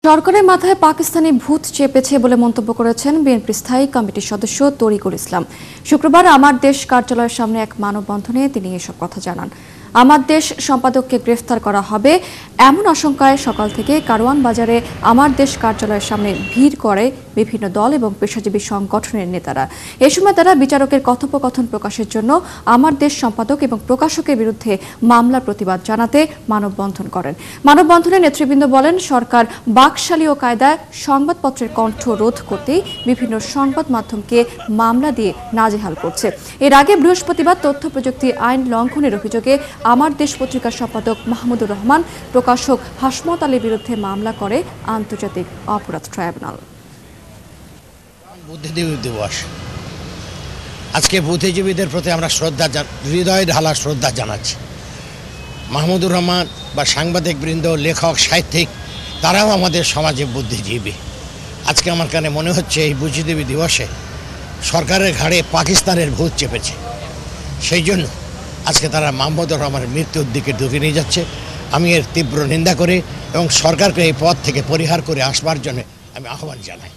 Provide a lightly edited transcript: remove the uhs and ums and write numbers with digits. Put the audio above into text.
সরকারের মাথায় পাকিস্তানি ভূত চেপেছে বলে মন্তব্য করেছেন বিএনপি স্থায়ী কমিটির সদস্য তরিকুল ইসলাম। শুক্রবার আমার দেশ কার্যালয়ের সামনে এক মানববন্ধনে তিনি এসব কথা জানান। আমার দেশ সম্পাদককে গ্রেফতার করা হবে এমন আশঙ্কায় সকাল থেকে কারওয়ান বাজারে আমার দেশ কার্যালয়ের সামনে ভিড় করে বিভিন্ন দল এবং পেশাজীবী সংগঠনের নেতারা। এ সময় তারা বিচারকের কথোপকথন প্রকাশের জন্য আমার দেশ সম্পাদক এবং প্রকাশকের বিরুদ্ধে মামলার প্রতিবাদ জানাতে মানববন্ধন করেন। মানববন্ধনে নেতৃবৃন্দ বলেন, সরকার বাকশালীয় কায়দায় সংবাদপত্রের কণ্ঠ রোধ করতেই বিভিন্ন সংবাদ মাধ্যমকে মামলা দিয়ে নাজেহাল করছে। এর আগে বৃহস্পতিবার তথ্য প্রযুক্তি আইন লঙ্ঘনের অভিযোগে আমার দেশ পত্রিকার সম্পাদক মাহমুদুর রহমান, প্রকাশক হাসমত আলীর বিরুদ্ধে মামলা করে আন্তর্জাতিক অপরাধ ট্রাইব্যুনাল। বুদ্ধিজীবী দিবস, আজকে বুদ্ধিজীবীদের প্রতি আমরা হৃদয় ঢালা শ্রদ্ধা জানাচ্ছি। মাহমুদুর রহমান বা সাংবাদিক বৃন্দ, লেখক, সাহিত্যিক, তারাও আমাদের সমাজে বুদ্ধিজীবী। আজকে আমার কানে মনে হচ্ছে এই বুদ্ধিজীবী দিবসে সরকারের ঘাড়ে পাকিস্তানের ভূত চেপেছে। সেই জন্য আজকে তারা মাহমুদুর রহমানের মৃত্যুর দিকে ঢুকে নিয়ে যাচ্ছে। আমি এর তীব্র নিন্দা করি এবং সরকারকে এই পথ থেকে পরিহার করে আসবার জন্য আমি আহ্বান জানাই।